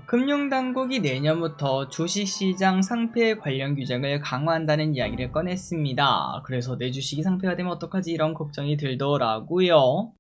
금융당국이 내년부터 주식시장 상폐 관련 규정을 강화한다는 이야기를 꺼냈습니다. 그래서 내 주식이 상폐가 되면 어떡하지 이런 걱정이 들더라고요.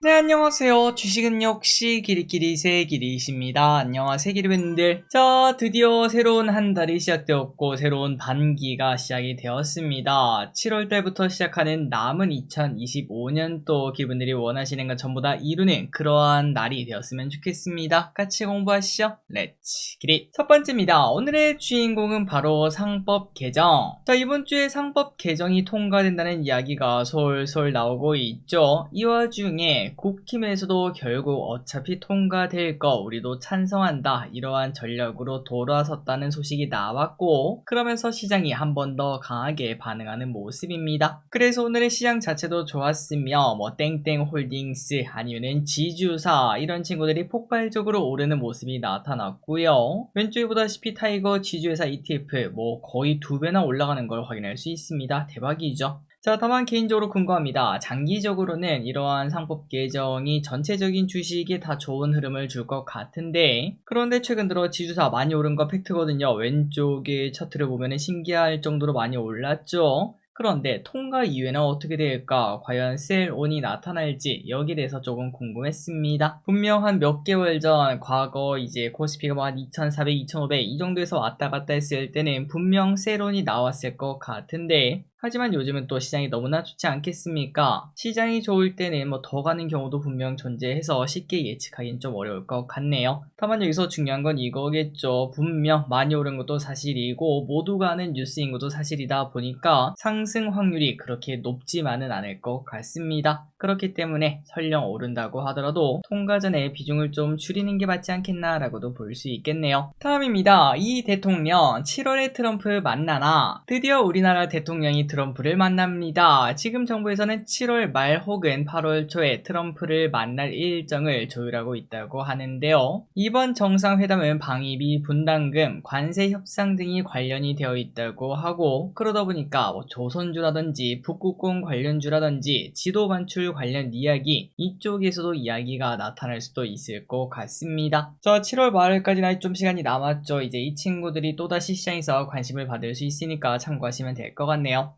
네, 안녕하세요. 주식은 역시 길이길이 새길이십니다. 안녕하세요, 길이분들. 자, 드디어 새로운 한 달이 시작되었고 새로운 반기가 시작이 되었습니다. 7월달부터 시작하는 남은 2025년도 길이분들이 원하시는 것 전부 다 이루는 그러한 날이 되었으면 좋겠습니다. 같이 공부하시죠. 렛츠 기릿. 첫 번째입니다. 오늘의 주인공은 바로 상법 개정. 자, 이번 주에 상법 개정이 통과된다는 이야기가 솔솔 나오고 있죠. 이 와중에 국힘에서도 결국 어차피 통과될 거 우리도 찬성한다 이러한 전략으로 돌아섰다는 소식이 나왔고, 그러면서 시장이 한 번 더 강하게 반응하는 모습입니다. 그래서 오늘의 시장 자체도 좋았으며 땡땡홀딩스 아니면은 지주사 이런 친구들이 폭발적으로 오르는 모습이 나타났고요. 왼쪽에 보다시피 타이거 지주회사 ETF 거의 2배나 올라가는 걸 확인할 수 있습니다. 대박이죠. 자, 다만 개인적으로 궁금합니다. 장기적으로는 이러한 상법 개정이 전체적인 주식에 다 좋은 흐름을 줄 것 같은데, 그런데 최근 들어 지주사 많이 오른 거 팩트거든요. 왼쪽의 차트를 보면 신기할 정도로 많이 올랐죠. 그런데 통과 이후에는 어떻게 될까? 과연 셀온이 나타날지 여기에 대해서 조금 궁금했습니다. 분명 한 몇 개월 전 과거 이제 코스피가 한 2400, 2500 이 정도에서 왔다 갔다 했을 때는 분명 셀온이 나왔을 것 같은데, 하지만 요즘은 또 시장이 너무나 좋지 않겠습니까? 시장이 좋을 때는 더 가는 경우도 분명 존재해서 쉽게 예측하기는 좀 어려울 것 같네요. 다만 여기서 중요한 건 이거겠죠. 분명 많이 오른 것도 사실이고 모두가 아는 뉴스인 것도 사실이다 보니까 상승 확률이 그렇게 높지만은 않을 것 같습니다. 그렇기 때문에 설령 오른다고 하더라도 통과 전에 비중을 좀 줄이는 게 맞지 않겠나라고도 볼 수 있겠네요. 다음입니다. 이 대통령 7월에 트럼프 만나나? 드디어 우리나라 대통령이 트럼프를 만납니다. 지금 정부에서는 7월 말 혹은 8월 초에 트럼프를 만날 일정을 조율하고 있다고 하는데요. 이번 정상회담은 방위비 분담금, 관세 협상 등이 관련이 되어 있다고 하고, 그러다 보니까 조선주라든지 북극공 관련주라든지 지도 반출 관련 이야기, 이쪽에서도 이야기가 나타날 수도 있을 것 같습니다. 자, 7월 말까지는 좀 시간이 남았죠. 이제 이 친구들이 또다시 시장에서 관심을 받을 수 있으니까 참고하시면 될 것 같네요.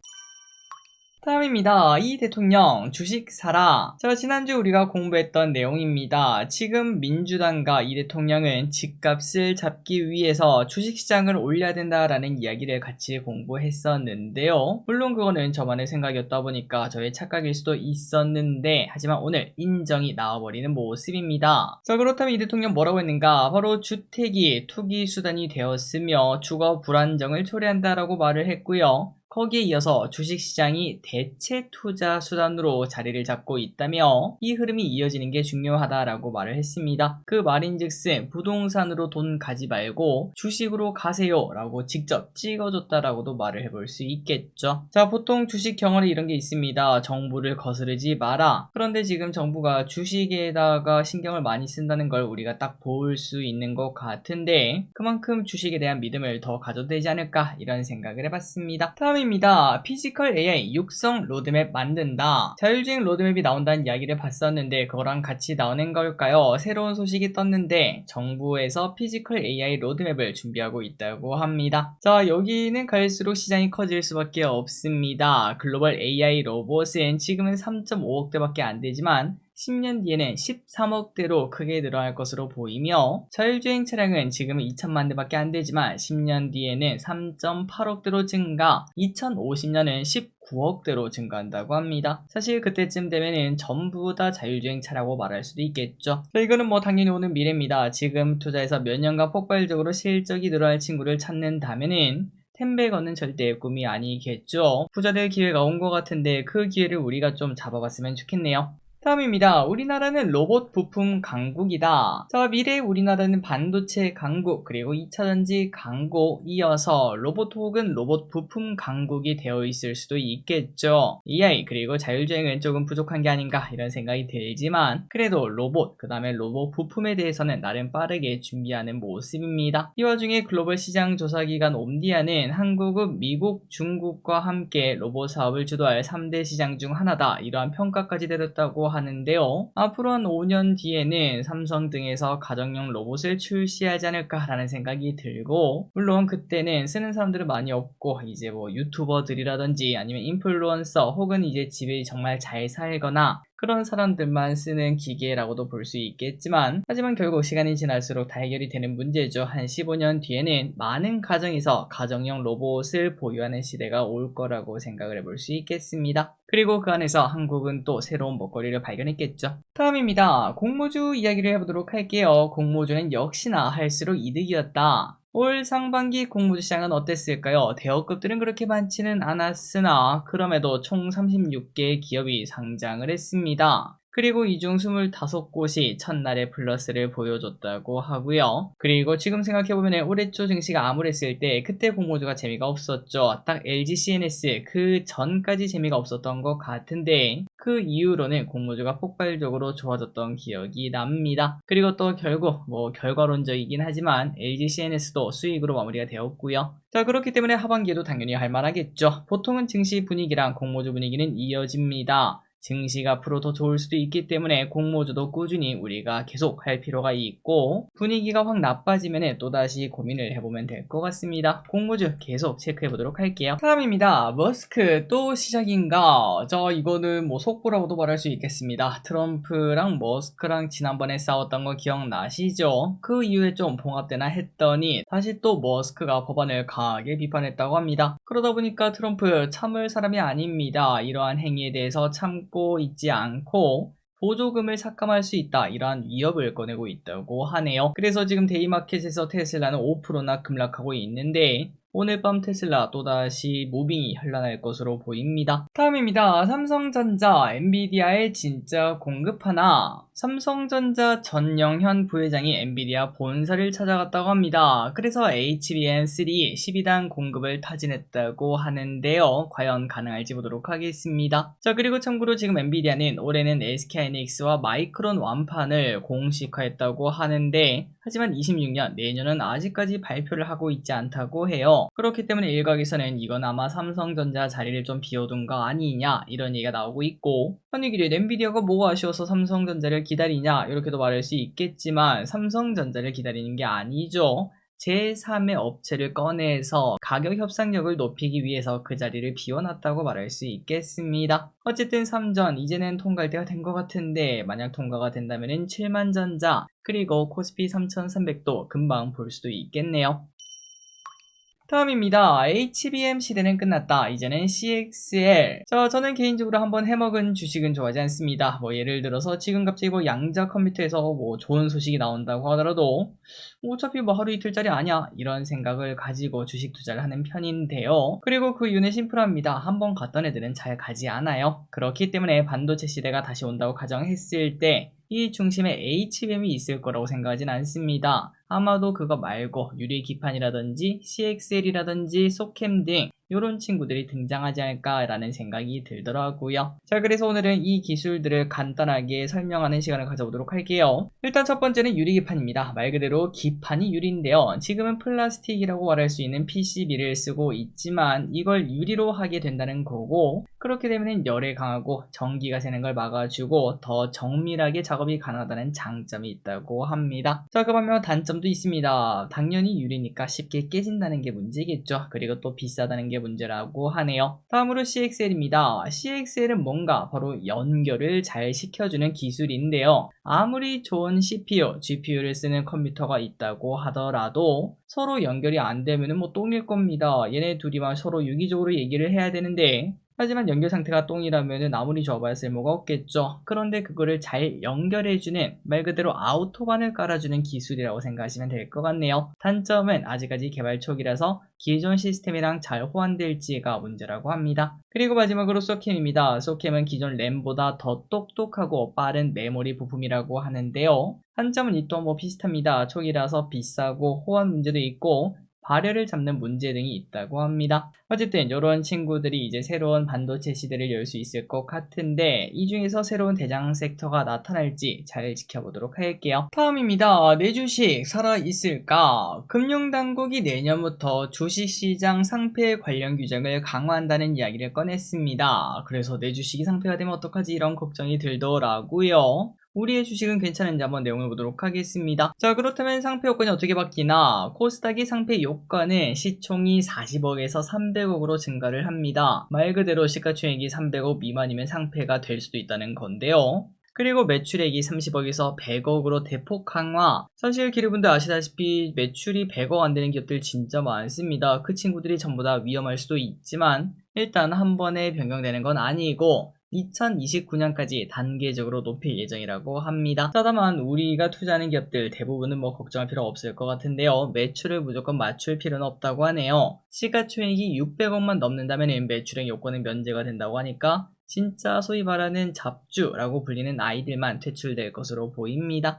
다음입니다. 이 대통령 주식 사라. 자, 지난주 우리가 공부했던 내용입니다. 지금 민주당과 이 대통령은 집값을 잡기 위해서 주식시장을 올려야 된다라는 이야기를 같이 공부했었는데요. 물론 그거는 저만의 생각이었다 보니까 저의 착각일 수도 있었는데, 하지만 오늘 인정이 나와버리는 모습입니다. 자, 그렇다면 이 대통령 뭐라고 했는가? 바로 주택이 투기 수단이 되었으며 주거 불안정을 초래한다라고 말을 했고요. 거기에 이어서 주식시장이 대체 투자 수단으로 자리를 잡고 있다며 이 흐름이 이어지는 게 중요하다라고 말을 했습니다. 그 말인즉슨 부동산으로 돈 가지 말고 주식으로 가세요 라고 직접 찍어줬다라고도 말을 해볼 수 있겠죠. 자, 보통 주식 경험에 이런 게 있습니다. 정부를 거스르지 마라. 그런데 지금 정부가 주식에다가 신경을 많이 쓴다는 걸 우리가 딱 볼 수 있는 것 같은데, 그만큼 주식에 대한 믿음을 더 가져도 되지 않을까 이런 생각을 해봤습니다. 다음입니다. 피지컬 AI 육성 로드맵 만든다. 자율주행 로드맵이 나온다는 이야기를 봤었는데 그거랑 같이 나오는 걸까요? 새로운 소식이 떴는데 정부에서 피지컬 AI 로드맵을 준비하고 있다고 합니다. 자, 여기는 갈수록 시장이 커질 수밖에 없습니다. 글로벌 AI 로봇은 지금은 3.5억대밖에 안 되지만 10년 뒤에는 13억대로 크게 늘어날 것으로 보이며, 자율주행 차량은 지금은 2천만 대밖에 안 되지만 10년 뒤에는 3.8억대로 증가, 2050년은 19억대로 증가한다고 합니다. 사실 그때쯤 되면은 전부 다 자율주행 차라고 말할 수도 있겠죠. 이거는 당연히 오는 미래입니다. 지금 투자해서 몇 년간 폭발적으로 실적이 늘어날 친구를 찾는다면은 10배건은 절대 꿈이 아니겠죠. 부자 될 기회가 온 것 같은데 그 기회를 우리가 좀 잡아봤으면 좋겠네요. 다음입니다. 우리나라는 로봇 부품 강국이다. 자, 미래의 우리나라는 반도체 강국, 그리고 2차전지 강국, 이어서 로봇 혹은 로봇 부품 강국이 되어 있을 수도 있겠죠. AI 그리고 자율주행은 조금 부족한 게 아닌가 이런 생각이 들지만, 그래도 로봇, 그 다음에 로봇 부품에 대해서는 나름 빠르게 준비하는 모습입니다. 이 와중에 글로벌 시장 조사기관 옴디아는 한국은 미국, 중국과 함께 로봇 사업을 주도할 3대 시장 중 하나다 이러한 평가까지 내렸다고 하는데요. 앞으로 한 5년 뒤에는 삼성 등에서 가정용 로봇을 출시하지 않을까라는 생각이 들고, 물론 그때는 쓰는 사람들은 많이 없고 이제 뭐 유튜버들이라든지 아니면 인플루언서 혹은 이제 집에 정말 잘 살거나 그런 사람들만 쓰는 기계라고도 볼 수 있겠지만, 하지만 결국 시간이 지날수록 다 해결이 되는 문제죠. 한 15년 뒤에는 많은 가정에서 가정용 로봇을 보유하는 시대가 올 거라고 생각을 해볼 수 있겠습니다. 그리고 그 안에서 한국은 또 새로운 먹거리를 발견했겠죠. 다음입니다. 공모주 이야기를 해보도록 할게요. 공모주는 역시나 할수록 이득이었다. 올 상반기 공모주 시장은 어땠을까요? 대여급들은 그렇게 많지는 않았으나 그럼에도 총 36개의 기업이 상장을 했습니다. 그리고 이 중 25곳이 첫날에 플러스를 보여줬다고 하고요. 그리고 지금 생각해보면 올해 초 증시가 암울했을 때 그때 공모주가 재미가 없었죠. 딱 LG CNS 그 전까지 재미가 없었던 것 같은데 그 이후로는 공모주가 폭발적으로 좋아졌던 기억이 납니다. 그리고 또 결국 뭐 결과론적이긴 하지만 LG CNS도 수익으로 마무리가 되었고요. 자, 그렇기 때문에 하반기에도 당연히 할만하겠죠. 보통은 증시 분위기랑 공모주 분위기는 이어집니다. 증시가 앞으로 더 좋을 수도 있기 때문에 공모주도 꾸준히 우리가 계속 할 필요가 있고, 분위기가 확 나빠지면 또다시 고민을 해보면 될 것 같습니다. 공모주 계속 체크해 보도록 할게요. 다음입니다. 머스크 또 시작인가? 이거는 뭐 속보라고도 말할 수 있겠습니다. 트럼프랑 머스크랑 지난번에 싸웠던 거 기억나시죠? 그 이후에 좀 봉합되나 했더니 다시 또 머스크가 법안을 강하게 비판했다고 합니다. 그러다 보니까 트럼프 참을 사람이 아닙니다. 이러한 행위에 대해서 참고 있지 않고 보조금을 삭감할 수 있다, 이러한 위협을 꺼내고 있다고 하네요. 그래서 지금 데이마켓에서 테슬라는 5%나 급락하고 있는데 오늘 밤 테슬라 또다시 무빙이 현란할 것으로 보입니다. 다음입니다. 삼성전자, 엔비디아에 진짜 공급하나? 삼성전자 전영현 부회장이 엔비디아 본사를 찾아갔다고 합니다. 그래서 HBM3 12단 공급을 타진했다고 하는데요. 과연 가능할지 보도록 하겠습니다. 자, 그리고 참고로 지금 엔비디아는 올해는 SK하이닉스와 마이크론 완판을 공식화했다고 하는데, 하지만 26년 내년은 아직까지 발표를 하고 있지 않다고 해요. 그렇기 때문에 일각에서는 이건 아마 삼성전자 자리를 좀 비워둔 거 아니냐, 이런 얘기가 나오고 있고, 아니 그래 엔비디아가 뭐가 아쉬워서 삼성전자를 기다리냐, 이렇게도 말할 수 있겠지만 삼성전자를 기다리는 게 아니죠. 제3의 업체를 꺼내서 가격 협상력을 높이기 위해서 그 자리를 비워놨다고 말할 수 있겠습니다. 어쨌든 3전 이제는 통과할 때가 된 것 같은데, 만약 통과가 된다면 7만전자 그리고 코스피 3300도 금방 볼 수도 있겠네요. 다음입니다. HBM 시대는 끝났다. 이제는 CXL. 저는 개인적으로 한번 해먹은 주식은 좋아하지 않습니다. 뭐 예를 들어서 지금 갑자기 뭐 양자 컴퓨터에서 뭐 좋은 소식이 나온다고 하더라도 어차피 뭐 하루 이틀짜리 아니야, 이런 생각을 가지고 주식 투자를 하는 편인데요. 그리고 그 이유는 심플합니다. 한번 갔던 애들은 잘 가지 않아요. 그렇기 때문에 반도체 시대가 다시 온다고 가정했을 때 이 중심에 HBM이 있을 거라고 생각하진 않습니다. 아마도 그거 말고 유리기판이라든지 CXL이라든지 소캠 등 이런 친구들이 등장하지 않을까라는 생각이 들더라고요. 자, 그래서 오늘은 이 기술들을 간단하게 설명하는 시간을 가져보도록 할게요. 일단 첫 번째는 유리기판입니다. 말 그대로 기판이 유리인데요. 지금은 플라스틱이라고 말할 수 있는 PCB를 쓰고 있지만 이걸 유리로 하게 된다는 거고, 그렇게 되면 열에 강하고 전기가 새는 걸 막아주고 더 정밀하게 작업이 가능하다는 장점이 있다고 합니다. 자, 그 반면 단점도 있습니다. 당연히 유리니까 쉽게 깨진다는 게 문제겠죠. 그리고 또 비싸다는 게 문제라고 하네요. 다음으로 CXL입니다. CXL은 뭔가 바로 연결을 잘 시켜주는 기술인데요. 아무리 좋은 CPU, GPU를 쓰는 컴퓨터가 있다고 하더라도 서로 연결이 안 되면 뭐 똥일 겁니다. 얘네 둘이 막 서로 유기적으로 얘기를 해야 되는데, 하지만 연결 상태가 똥이라면 아무리 좋아봐야 쓸모가 없겠죠. 그런데 그거를 잘 연결해주는, 말 그대로 아우토반을 깔아주는 기술이라고 생각하시면 될 것 같네요. 단점은 아직까지 개발 초기라서 기존 시스템이랑 잘 호환될지가 문제라고 합니다. 그리고 마지막으로 소캠입니다. 소캠은 기존 램보다 더 똑똑하고 빠른 메모리 부품이라고 하는데요. 한점은 이 또한 뭐 비슷합니다. 초기라서 비싸고 호환 문제도 있고, 발열을 잡는 문제 등이 있다고 합니다. 어쨌든 이런 친구들이 이제 새로운 반도체 시대를 열 수 있을 것 같은데 이 중에서 새로운 대장 섹터가 나타날지 잘 지켜보도록 할게요. 다음입니다. 내 주식 살아있을까? 금융당국이 내년부터 주식시장 상폐 관련 규정을 강화한다는 이야기를 꺼냈습니다. 그래서 내 주식이 상폐가 되면 어떡하지 이런 걱정이 들더라고요. 우리의 주식은 괜찮은지 한번 내용을 보도록 하겠습니다. 자, 그렇다면 상폐 요건이 어떻게 바뀌나? 코스닥이 상폐 요건은 시총이 40억에서 300억으로 증가를 합니다. 말 그대로 시가총액이 300억 미만이면 상폐가 될 수도 있다는 건데요. 그리고 매출액이 30억에서 100억으로 대폭 강화. 사실 기르분들 아시다시피 매출이 100억 안 되는 기업들 진짜 많습니다. 그 친구들이 전부 다 위험할 수도 있지만 일단 한 번에 변경되는 건 아니고 2029년까지 단계적으로 높일 예정이라고 합니다. 다만 우리가 투자하는 기업들 대부분은 뭐 걱정할 필요 없을 것 같은데요. 매출을 무조건 맞출 필요는 없다고 하네요. 시가총액이 600억만 넘는다면 매출액 요건은 면제가 된다고 하니까 진짜 소위 말하는 잡주라고 불리는 아이들만 퇴출될 것으로 보입니다.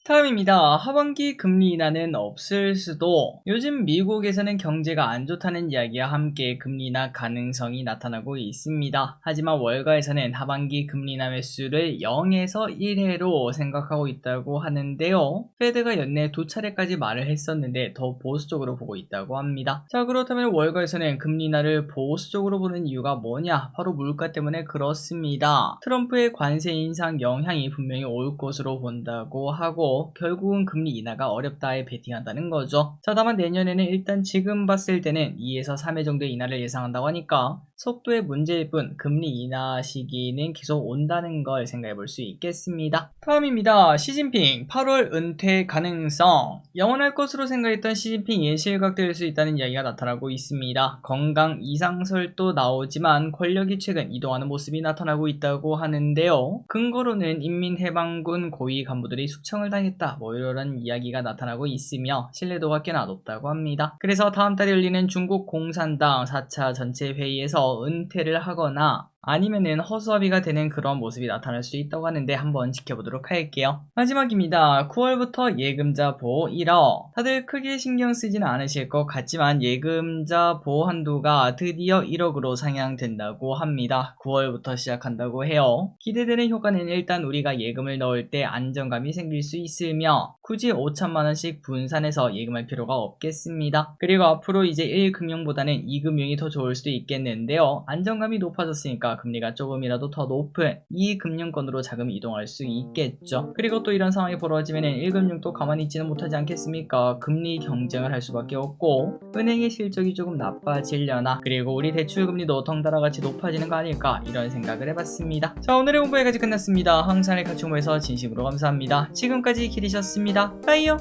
다음입니다. 하반기 금리 인하는 없을 수도. 요즘 미국에서는 경제가 안 좋다는 이야기와 함께 금리 인하 가능성이 나타나고 있습니다. 하지만 월가에서는 하반기 금리 인하 매수를 0에서 1회로 생각하고 있다고 하는데요. 페드가 연내 2차례까지 말을 했었는데 더 보수적으로 보고 있다고 합니다. 자, 그렇다면 월가에서는 금리 인하를 보수적으로 보는 이유가 뭐냐? 바로 물가 때문에 그렇습니다. 트럼프의 관세 인상 영향이 분명히 올 것으로 본다고 하고 결국은 금리 인하가 어렵다에 베팅한다는 거죠. 자, 다만 내년에는 일단 지금 봤을 때는 2에서 3회 정도의 인하를 예상한다고 하니까 속도의 문제일 뿐 금리 인하 시기는 계속 온다는 걸 생각해 볼 수 있겠습니다. 다음입니다. 시진핑 8월 은퇴 가능성. 영원할 것으로 생각했던 시진핑이 실각될 수 있다는 이야기가 나타나고 있습니다. 건강 이상설도 나오지만 권력이 최근 이동하는 모습이 나타나고 있다고 하는데요. 근거로는 인민해방군 고위 간부들이 숙청을 당했다 뭐 이런 이야기가 나타나고 있으며 신뢰도가 꽤나 높다고 합니다. 그래서 다음 달에 열리는 중국 공산당 4차 전체 회의에서 은퇴를 하거나 아니면은 허수아비가 되는 그런 모습이 나타날 수 있다고 하는데 한번 지켜보도록 할게요. 마지막입니다. 9월부터 예금자 보호 1억. 다들 크게 신경 쓰지는 않으실 것 같지만 예금자 보호 한도가 드디어 1억으로 상향된다고 합니다. 9월부터 시작한다고 해요. 기대되는 효과는 일단 우리가 예금을 넣을 때 안정감이 생길 수 있으며 굳이 5천만원씩 분산해서 예금할 필요가 없겠습니다. 그리고 앞으로 이제 1금융보다는 2금융이 더 좋을 수도 있겠는데요. 안정감이 높아졌으니까 금리가 조금이라도 더 높은 2금융권으로 자금이 이동할 수 있겠죠. 그리고 또 이런 상황이 벌어지면 1금융도 가만히 있지는 못하지 않겠습니까? 금리 경쟁을 할 수밖에 없고 은행의 실적이 조금 나빠지려나 그리고 우리 대출금리도 덩달아 같이 높아지는 거 아닐까 이런 생각을 해봤습니다. 자, 오늘의 공부 여기까지 끝났습니다. 항상 같이 공부해서 진심으로 감사합니다. 지금까지 기리셨습니다. 빠이요.